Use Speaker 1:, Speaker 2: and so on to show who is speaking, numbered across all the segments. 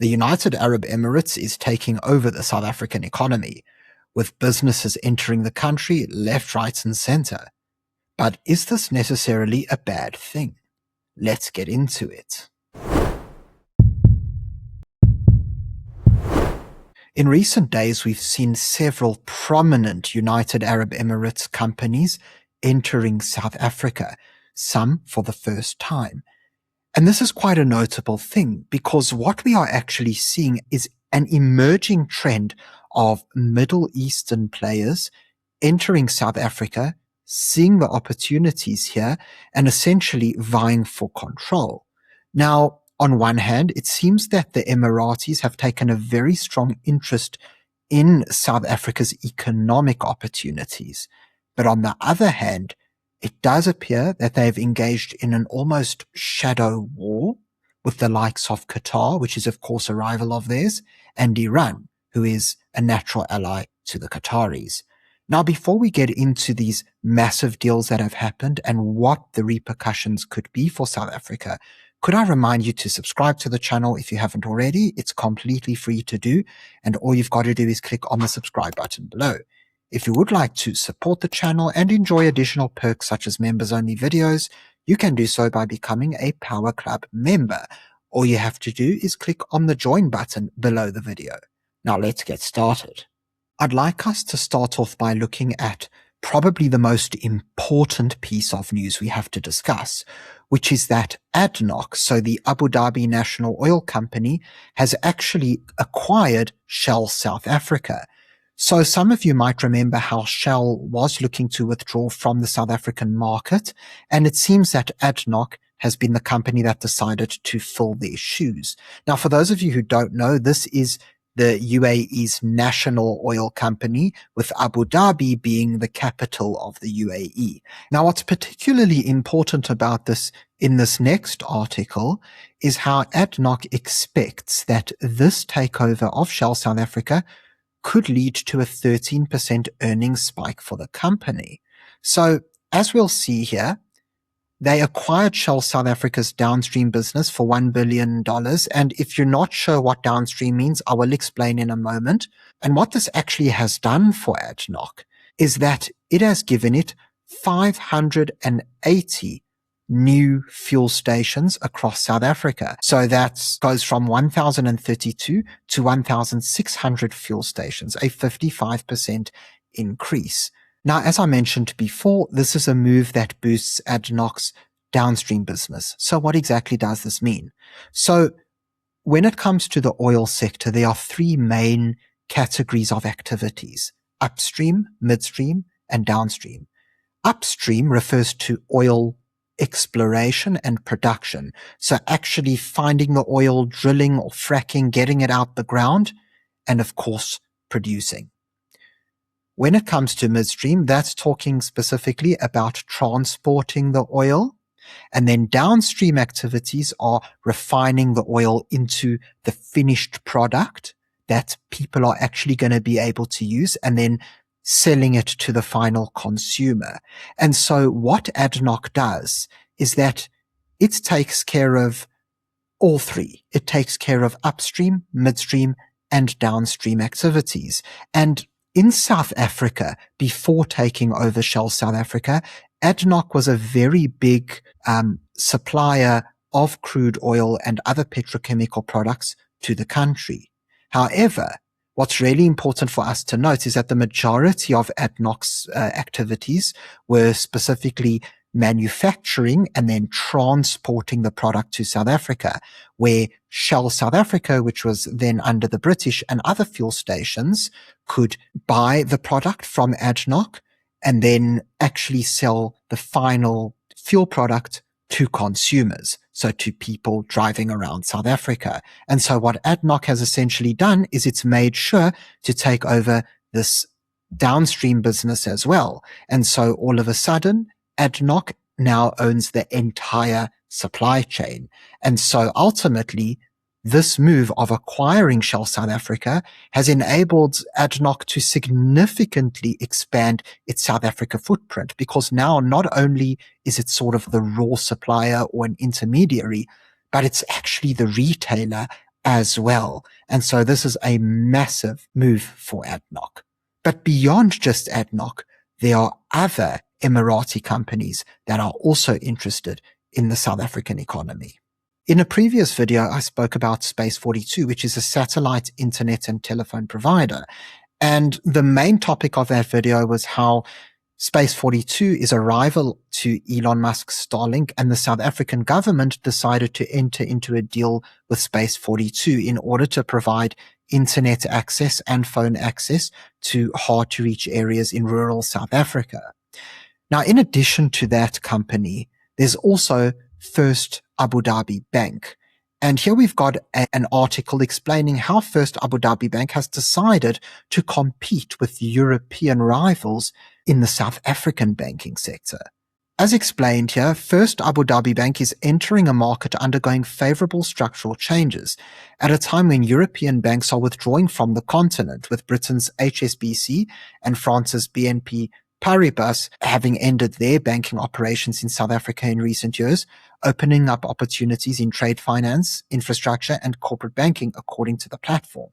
Speaker 1: The United Arab Emirates is taking over the South African economy, with businesses entering the country left, right, and center. But is this necessarily a bad thing? Let's get into it. In recent days, we've seen several prominent United Arab Emirates companies entering South Africa, some for the first time. And this is quite a notable thing because what we are actually seeing is an emerging trend of Middle Eastern players entering South Africa, seeing the opportunities here, and essentially vying for control. Now, on one hand, it seems that the Emiratis have taken a very strong interest in South Africa's economic opportunities. But on the other hand, it does appear that they've engaged in an almost shadow war with the likes of Qatar, which is of course a rival of theirs, and Iran, who is a natural ally to the Qataris. Now, before we get into these massive deals that have happened and what the repercussions could be for South Africa, could I remind you to subscribe to the channel if you haven't already? It's completely free to do, and all you've got to do is click on the subscribe button below. If you would like to support the channel and enjoy additional perks such as members-only videos, you can do so by becoming a Power Club member. All you have to do is click on the join button below the video. Now let's get started. I'd like us to start off by looking at probably the most important piece of news we have to discuss, which is that ADNOC, so the Abu Dhabi National Oil Company, has actually acquired Shell South Africa. So some of you might remember how Shell was looking to withdraw from the South African market, and it seems that ADNOC has been the company that decided to fill their shoes. Now, for those of you who don't know, this is the UAE's national oil company, with Abu Dhabi being the capital of the UAE. Now, what's particularly important about this in this next article is how ADNOC expects that this takeover of Shell South Africa could lead to a 13% earnings spike for the company. So, as we'll see here, they acquired Shell South Africa's downstream business for $1 billion. And if you're not sure what downstream means, I will explain in a moment. And what this actually has done for ADNOC is that it has given it 580 new fuel stations across South Africa. So that goes from 1,032 to 1,600 fuel stations, a 55% increase. Now, as I mentioned before, this is a move that boosts ADNOC's downstream business. So what exactly does this mean? So when it comes to the oil sector, there are three main categories of activities: upstream, midstream, and downstream. Upstream refers to oil exploration and production. So actually finding the oil, drilling or fracking, getting it out the ground, and of course, producing. When it comes to midstream, that's talking specifically about transporting the oil. And then downstream activities are refining the oil into the finished product that people are actually going to be able to use, and then selling it to the final consumer. And so what ADNOC does is that it takes care of all three. It takes care of upstream, midstream, and downstream activities. And in South Africa, before taking over Shell South Africa, ADNOC was a very big supplier of crude oil and other petrochemical products to the country. However, what's really important for us to note is that the majority of ADNOC's activities were specifically manufacturing and then transporting the product to South Africa, where Shell South Africa, which was then under the British, and other fuel stations could buy the product from ADNOC and then actually sell the final fuel product to consumers, so to people driving around South Africa. And so what ADNOC has essentially done is it's made sure to take over this downstream business as well. And so all of a sudden, ADNOC now owns the entire supply chain. And so ultimately, this move of acquiring Shell South Africa has enabled ADNOC to significantly expand its South Africa footprint, because now not only is it sort of the raw supplier or an intermediary, but it's actually the retailer as well. And so this is a massive move for ADNOC. But beyond just ADNOC, there are other Emirati companies that are also interested in the South African economy. In a previous video, I spoke about Space 42, which is a satellite internet and telephone provider. And the main topic of that video was how Space 42 is a rival to Elon Musk's Starlink, and the South African government decided to enter into a deal with Space 42 in order to provide internet access and phone access to hard-to-reach areas in rural South Africa. Now, in addition to that company, there's also First Abu Dhabi Bank. And here we've got an article explaining how First Abu Dhabi Bank has decided to compete with European rivals in the South African banking sector. As explained here, First Abu Dhabi Bank is entering a market undergoing favorable structural changes at a time when European banks are withdrawing from the continent, with Britain's HSBC and France's BNP Paribas having ended their banking operations in South Africa in recent years, opening up opportunities in trade finance, infrastructure, and corporate banking, according to the platform.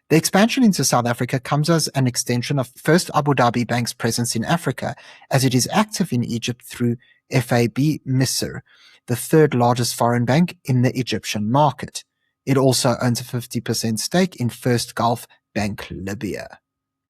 Speaker 1: The expansion into South Africa comes as an extension of First Abu Dhabi Bank's presence in Africa, as it is active in Egypt through FAB Misr, the third largest foreign bank in the Egyptian market. It also owns a 50% stake in First Gulf Bank Libya.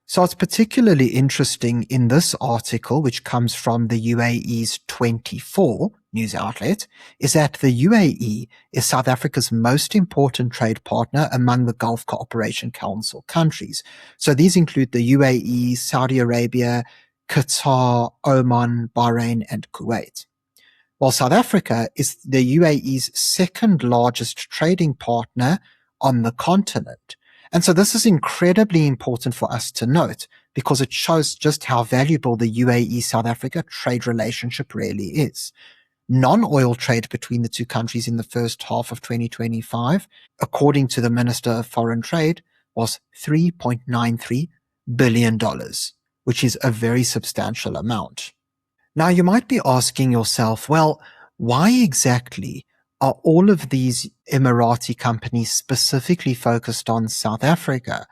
Speaker 1: So it's particularly interesting in this article, which comes from the UAE's 24 news outlet, is that the UAE is South Africa's most important trade partner among the Gulf Cooperation Council countries. So these include the UAE, Saudi Arabia, Qatar, Oman, Bahrain, and Kuwait. While South Africa is the UAE's second largest trading partner on the continent. And so this is incredibly important for us to note because it shows just how valuable the UAE-South Africa trade relationship really is. Non-oil trade between the two countries in the first half of 2025, according to the Minister of Foreign Trade, was $3.93 billion, which is a very substantial amount. Now, you might be asking yourself, well, why exactly are all of these Emirati companies specifically focused on South Africa?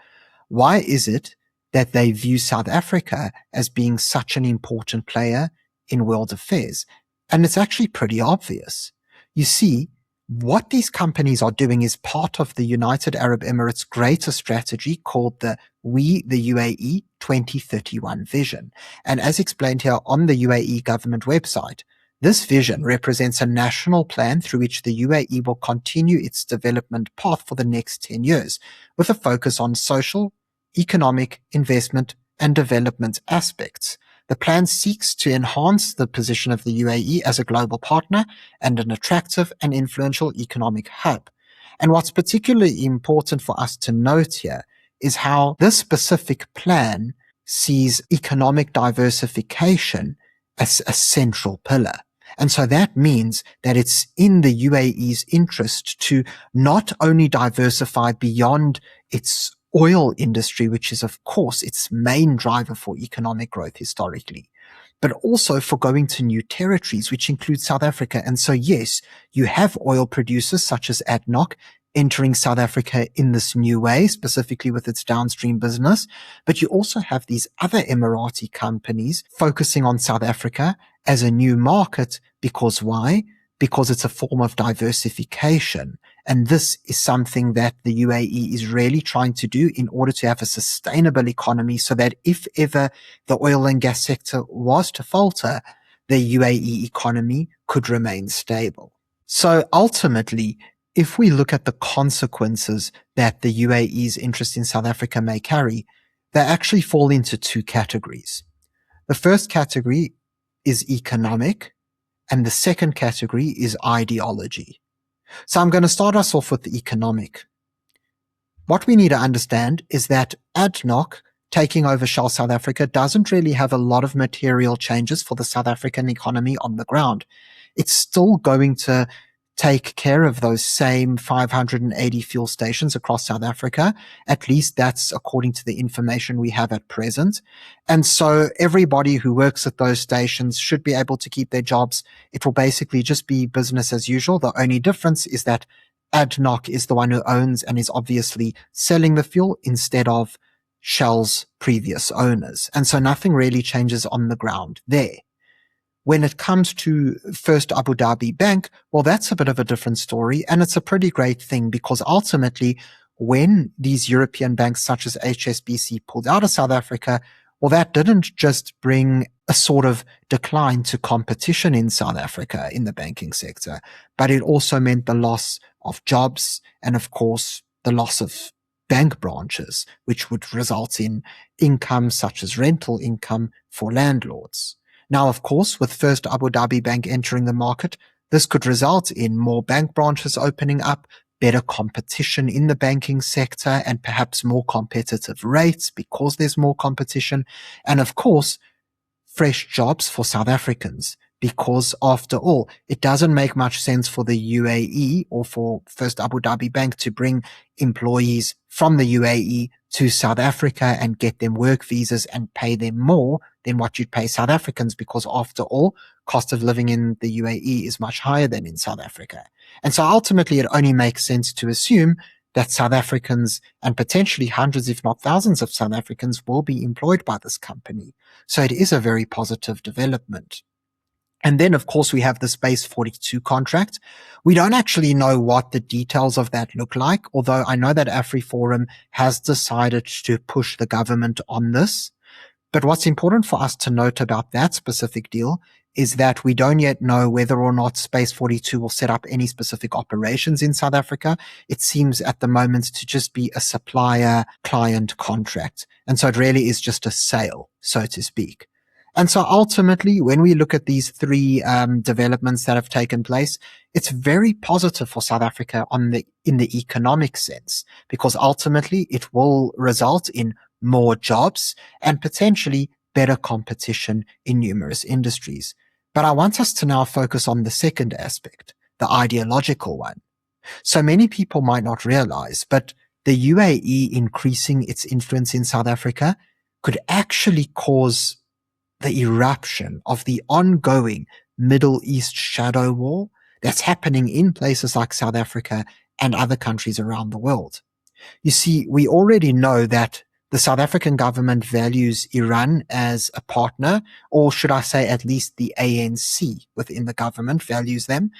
Speaker 1: Why is it that they view South Africa as being such an important player in world affairs? And it's actually pretty obvious. You see, what these companies are doing is part of the United Arab Emirates' greater strategy called the We, the UAE 2031 vision. And as explained here on the UAE government website, this vision represents a national plan through which the UAE will continue its development path for the next 10 years, with a focus on social, economic, investment, and development aspects. The plan seeks to enhance the position of the UAE as a global partner and an attractive and influential economic hub. And what's particularly important for us to note here is how this specific plan sees economic diversification as a central pillar. And so that means that it's in the UAE's interest to not only diversify beyond its oil industry, which is, of course, its main driver for economic growth historically, but also for going to new territories, which include South Africa. And so, yes, you have oil producers such as ADNOC entering South Africa in this new way, specifically with its downstream business. But you also have these other Emirati companies focusing on South Africa as a new market. Because why? Because it's a form of diversification. And this is something that the UAE is really trying to do in order to have a sustainable economy, so that if ever the oil and gas sector was to falter, the UAE economy could remain stable. So ultimately, if we look at the consequences that the UAE's interest in South Africa may carry, they actually fall into two categories. The first category is economic, and the second category is ideology. So I'm going to start us off with the economic. What we need to understand is that ADNOC taking over Shell South Africa doesn't really have a lot of material changes for the South African economy on the ground. It's still going to take care of those same 580 fuel stations across South Africa. At least that's according to the information we have at present. And so everybody who works at those stations should be able to keep their jobs. It will basically just be business as usual. The only difference is that ADNOC is the one who owns and is obviously selling the fuel instead of Shell's previous owners. And so nothing really changes on the ground there. When it comes to First Abu Dhabi Bank, well, that's a bit of a different story, and it's a pretty great thing because ultimately, when these European banks such as HSBC pulled out of South Africa, well, that didn't just bring a sort of decline to competition in South Africa in the banking sector, but it also meant the loss of jobs and, of course, the loss of bank branches, which would result in income such as rental income for landlords. Now, of course, with First Abu Dhabi Bank entering the market, this could result in more bank branches opening up, better competition in the banking sector, and perhaps more competitive rates because there's more competition. And of course, fresh jobs for South Africans, because after all, it doesn't make much sense for the UAE or for First Abu Dhabi Bank to bring employees from the UAE to South Africa and get them work visas and pay them more than what you'd pay South Africans, because after all, cost of living in the UAE is much higher than in South Africa. And so ultimately, it only makes sense to assume that South Africans and potentially hundreds, if not thousands of South Africans will be employed by this company. So it is a very positive development. And then, of course, we have the Space 42 contract. We don't actually know what the details of that look like, although I know that AfriForum has decided to push the government on this. But what's important for us to note about that specific deal is that we don't yet know whether or not Space 42 will set up any specific operations in South Africa. It seems at the moment to just be a supplier-client contract. And so it really is just a sale, so to speak. And so ultimately, when we look at these three developments that have taken place, it's very positive for South Africa in the economic sense, because ultimately it will result in more jobs and potentially better competition in numerous industries. But I want us to now focus on the second aspect, the ideological one. So many people might not realize, but the UAE increasing its influence in South Africa could actually cause the eruption of the ongoing Middle East shadow war that's happening in places like South Africa and other countries around the world. You see, we already know that the South African government values Iran as a partner, or should I say at least the ANC within the government values them.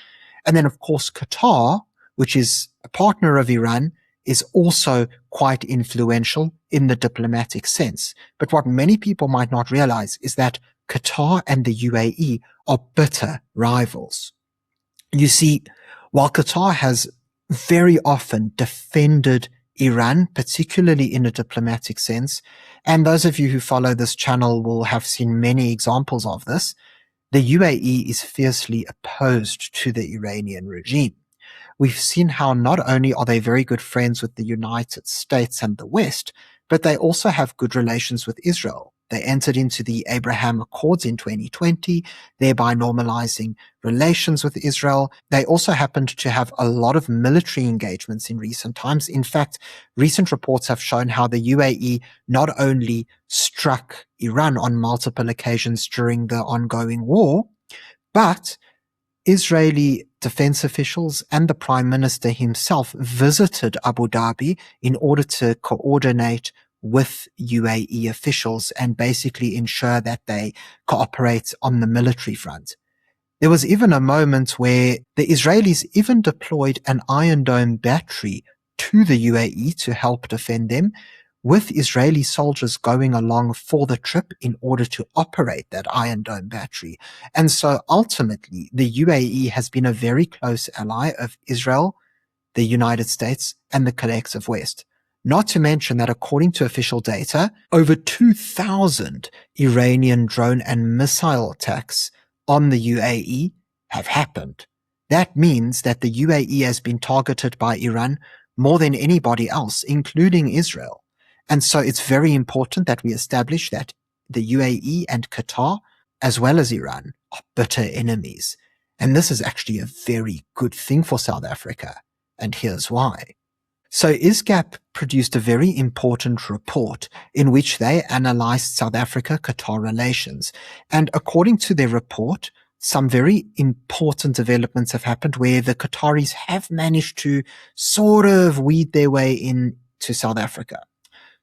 Speaker 1: And then, of course, Qatar, which is a partner of Iran, is also quite influential in the diplomatic sense. But what many people might not realize is that Qatar and the UAE are bitter rivals. You see, while Qatar has very often defended Iran, particularly in a diplomatic sense, and those of you who follow this channel will have seen many examples of this, the UAE is fiercely opposed to the Iranian regime. We've seen how not only are they very good friends with the United States and the West, but they also have good relations with Israel. They entered into the Abraham Accords in 2020, thereby normalizing relations with Israel. They also happened to have a lot of military engagements in recent times. In fact, recent reports have shown how the UAE not only struck Iran on multiple occasions during the ongoing war, but Israeli defense officials and the Prime Minister himself visited Abu Dhabi in order to coordinate with UAE officials and basically ensure that they cooperate on the military front. There was even a moment where the Israelis even deployed an Iron Dome battery to the UAE to help defend them, with Israeli soldiers going along for the trip in order to operate that Iron Dome battery. And so ultimately, the UAE has been a very close ally of Israel, the United States, and the collective West. Not to mention that according to official data, over 2,000 Iranian drone and missile attacks on the UAE have happened. That means that the UAE has been targeted by Iran more than anybody else, including Israel. And so it's very important that we establish that the UAE and Qatar, as well as Iran, are bitter enemies. And this is actually a very good thing for South Africa. And here's why. So ISGAP produced a very important report in which they analyzed South Africa-Qatar relations. And according to their report, some very important developments have happened where the Qataris have managed to sort of weed their way into South Africa.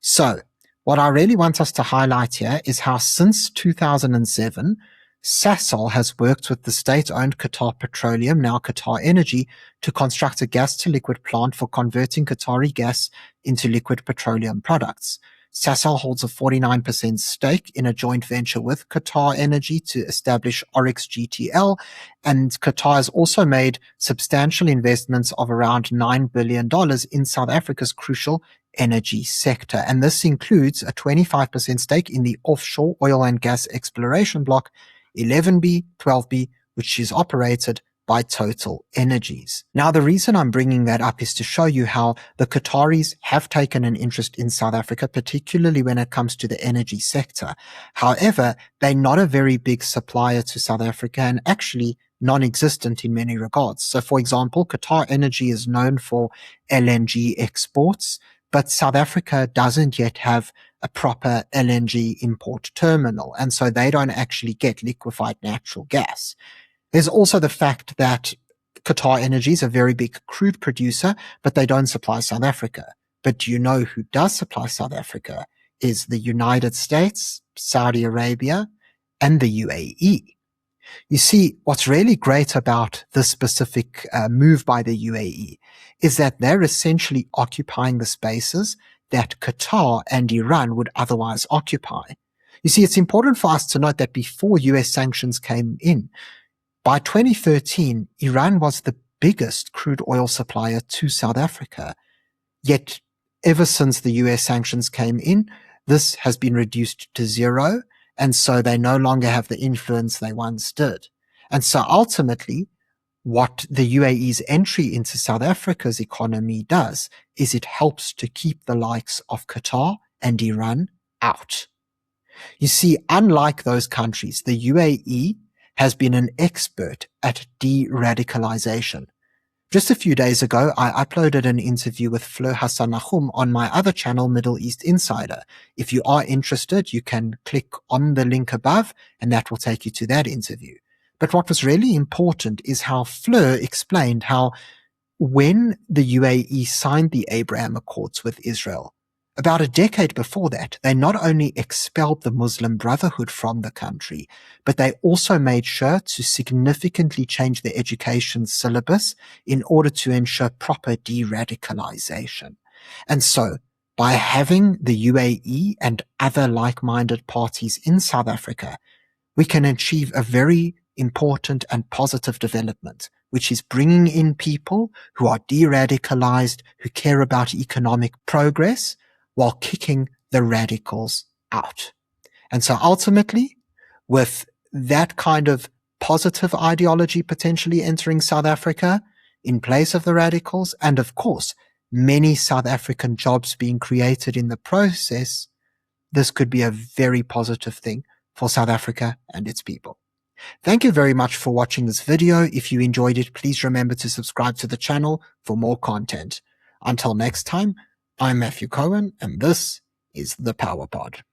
Speaker 1: So, what I really want us to highlight here is how since 2007, Sasol has worked with the state-owned Qatar Petroleum, now Qatar Energy, to construct a gas-to-liquid plant for converting Qatari gas into liquid petroleum products. Sasol holds a 49% stake in a joint venture with Qatar Energy to establish Oryx GTL, and Qatar has also made substantial investments of around $9 billion in South Africa's crucial energy sector. And this includes a 25% stake in the offshore oil and gas exploration block 11B, 12B, which is operated by Total Energies. Now, the reason I'm bringing that up is to show you how the Qataris have taken an interest in South Africa, particularly when it comes to the energy sector. However, they're not a very big supplier to South Africa and actually non-existent in many regards. So, for example, Qatar Energy is known for LNG exports, but South Africa doesn't yet have a proper LNG import terminal, and so they don't actually get liquefied natural gas. There's also the fact that Qatar Energy is a very big crude producer, but they don't supply South Africa. But do you know who does supply South Africa? Is the United States, Saudi Arabia, and the UAE. You see, what's really great about this specific move by the UAE is that they're essentially occupying the spaces that Qatar and Iran would otherwise occupy. You see, it's important for us to note that before US sanctions came in, by 2013, Iran was the biggest crude oil supplier to South Africa. Yet, ever since the US sanctions came in, this has been reduced to zero, and so they no longer have the influence they once did. And so ultimately, what the UAE's entry into South Africa's economy does is it helps to keep the likes of Qatar and Iran out. You see, unlike those countries, the UAE has been an expert at de-radicalization. Just a few days ago, I uploaded an interview with Fleur Hassan Nahum on my other channel, Middle East Insider. If you are interested, you can click on the link above, and that will take you to that interview. But what was really important is how Fleur explained how when the UAE signed the Abraham Accords with Israel, about a decade before that, they not only expelled the Muslim Brotherhood from the country, but they also made sure to significantly change the education syllabus in order to ensure proper de-radicalization. And so, by having the UAE and other like-minded parties in South Africa, we can achieve a very important and positive development, which is bringing in people who are de-radicalized, who care about economic progress, while kicking the radicals out. And so ultimately, with that kind of positive ideology potentially entering South Africa in place of the radicals, and of course, many South African jobs being created in the process, this could be a very positive thing for South Africa and its people. Thank you very much for watching this video. If you enjoyed it, please remember to subscribe to the channel for more content. Until next time, I'm Matthew Cohen, and this is The Power Pod.